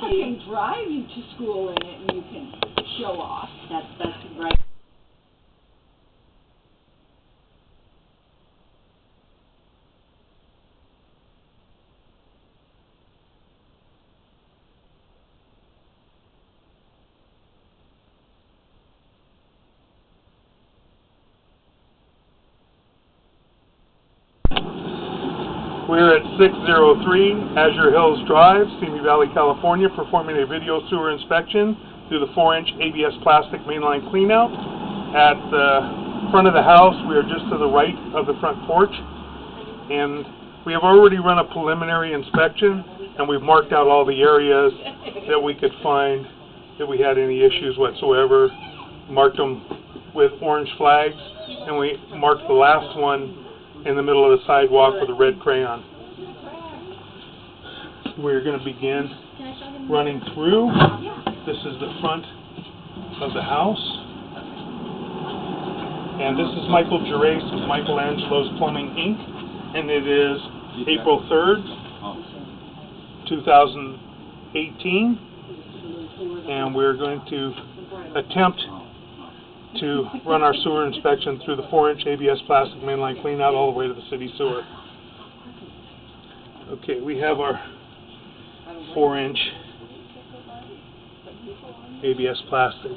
somebody can drive you to school in it and you can show off. That's right. We're at 603 Azure Hills Drive, Simi Valley, California, performing a video sewer inspection through the 4-inch ABS plastic mainline cleanout. At the front of the house, we are just to the right of the front porch, and we have already run a preliminary inspection, and we've marked out all the areas that we could find that we had any issues whatsoever, marked them with orange flags, and we marked the last one in the middle of the sidewalk with a red crayon. We're going to begin running through. This is the front of the house. And this is Michael Gervais of Michelangelo's Plumbing, Inc. And it is April 3rd, 2018. And we're going to attempt to run our sewer inspection through the 4-inch ABS plastic mainline cleanout all the way to the city sewer. Okay, we have our 4-inch ABS plastic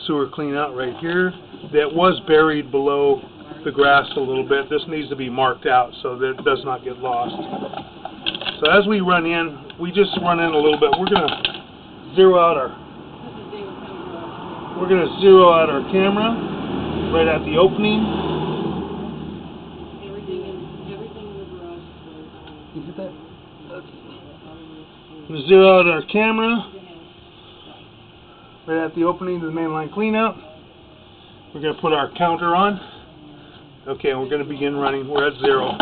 sewer cleanout right here that was buried below the grass a little bit. This needs to be marked out so that it does not get lost. So as we run in, we just run in a little bit. We're going to zero out our camera right at the opening. Everything in the garage. You get that? Okay. Zero out our camera right at the opening to the mainline cleanout. We're going to put our counter on. Okay, and we're going to begin running. We're at 0.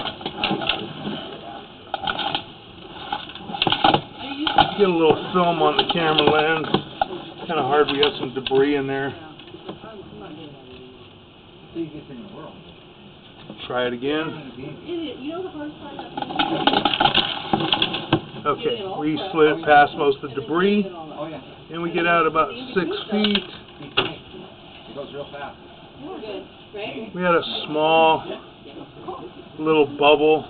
Get a little film on the camera lens. Kind of hard. We have some debris in there. Try it again. Okay, we slid past most of the debris, and we get out about 6 feet. We had a small little bubble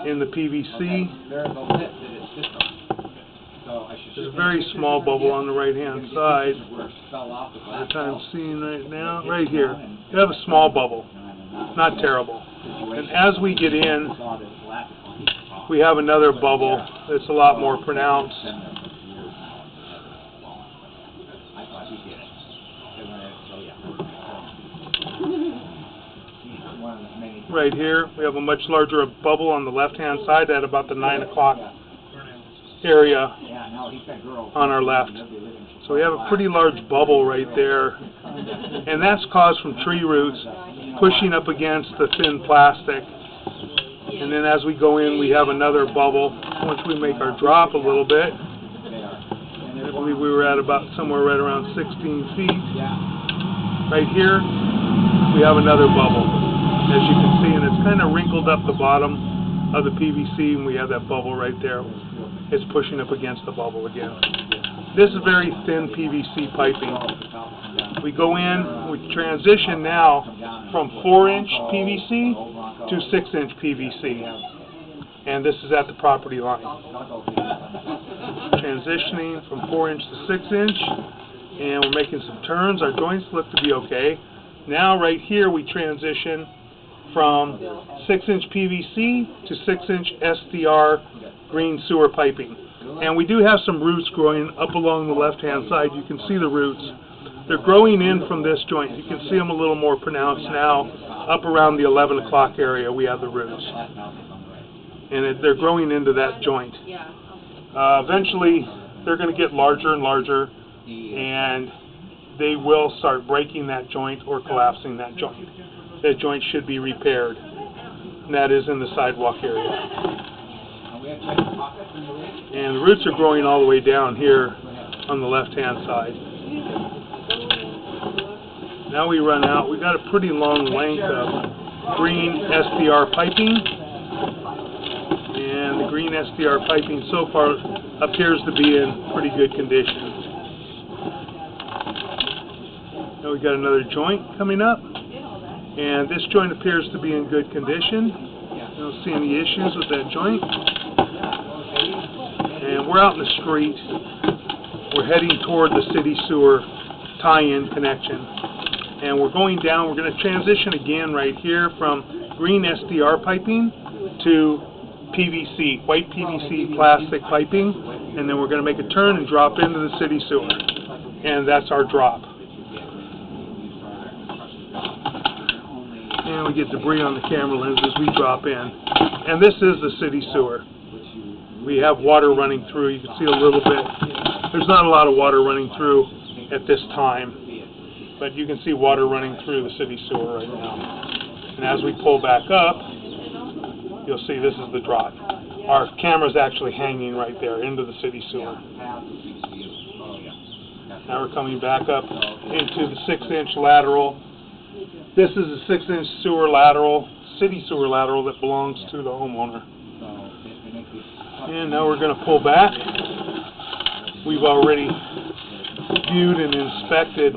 in the PVC. There's a very small bubble on the right-hand side that I'm seeing right now. Right here. We have a small bubble. Not terrible. And as we get in, we have another bubble that's a lot more pronounced. Right here, we have a much larger bubble on the left-hand side at about the 9 o'clock area on our left. So we have a pretty large bubble right there, and that's caused from tree roots pushing up against the thin plastic. And then as we go in, we have another bubble. Once we make our drop a little bit, I believe we were at about somewhere right around 16 feet. Right here, we have another bubble, as you can see, and it's kind of wrinkled up the bottom of the PVC, and we have that bubble right there. It's pushing up against the bubble again. This is very thin PVC piping. We go in, we transition now from 4-inch PVC to 6-inch PVC. And this is at the property line. Transitioning from 4-inch to 6-inch, and we're making some turns. Our joints look to be okay. Now right here we transition from 6-inch PVC to 6-inch SDR green sewer piping. And we do have some roots growing up along the left-hand side. You can see the roots. They're growing in from this joint. You can see them a little more pronounced now. Up around the 11 o'clock area, we have the roots. And they're growing into that joint. Eventually, they're going to get larger and larger, and they will start breaking that joint or collapsing that joint. That joint should be repaired, and that is in the sidewalk area. And the roots are growing all the way down here on the left-hand side. Now we run out. We've got a pretty long length of green SDR piping, and the green SDR piping so far appears to be in pretty good condition. Now we got another joint coming up, and this joint appears to be in good condition. I don't see any issues with that joint. And we're out in the street. We're heading toward the city sewer tie-in connection. And we're going down. We're going to transition again right here from green SDR piping to PVC, white PVC plastic piping. And then we're going to make a turn and drop into the city sewer. And that's our drop. And we get debris on the camera lens as we drop in. And this is the city sewer. We have water running through. You can see a little bit. There's not a lot of water running through at this time, but you can see water running through the city sewer right now. And as we pull back up, you'll see this is the drop. Our camera's actually hanging right there into the city sewer. Now we're coming back up into the 6-inch lateral. This is a 6-inch sewer lateral, city sewer lateral that belongs to the homeowner. And now we're going to pull back. We've already viewed and inspected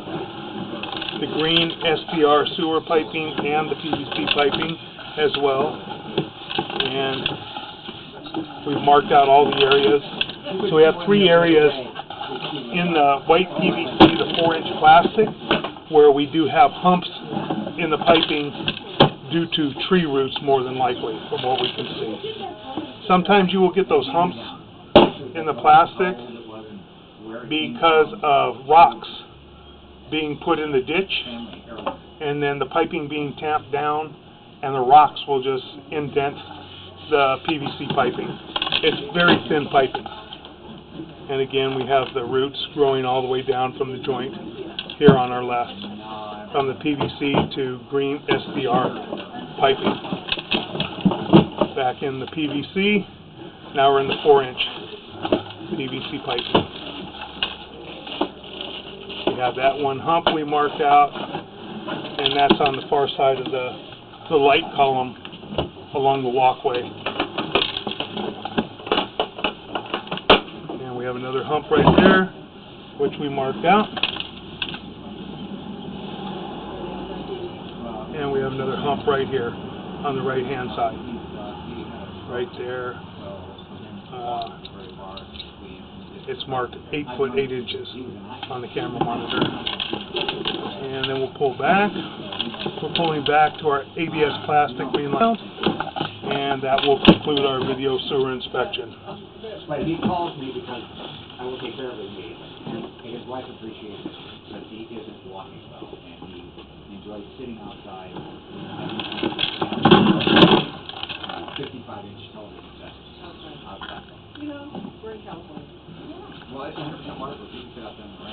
the green SDR sewer piping and the PVC piping as well. And we've marked out all the areas. So we have 3 areas in the white PVC, the 4-inch plastic, where we do have humps in the piping due to tree roots more than likely, from what we can see. Sometimes you will get those humps in the plastic because of rocks being put in the ditch and then the piping being tamped down, and the rocks will just indent the PVC piping. It's very thin piping. And again, we have the roots growing all the way down from the joint here on our left, from the PVC to green SDR piping. Back in the PVC, now we're in the 4-inch PVC piping. We have that one hump we marked out, and that's on the far side of the light column along the walkway. And we have another hump right there, which we marked out. And we have another hump right here on the right-hand side. Right there. It's marked 8 foot 8 inches on the camera monitor. And then we'll pull back. We're pulling back to our ABS plastic main line, and that will conclude our video sewer inspection. But he calls me because I will take care of his needs, and his wife appreciates it because he isn't walking well, and he enjoys sitting outside. 55-inch television set. You know, we're in California. Well, it's 100% waterproof. You can sit out there in the rain.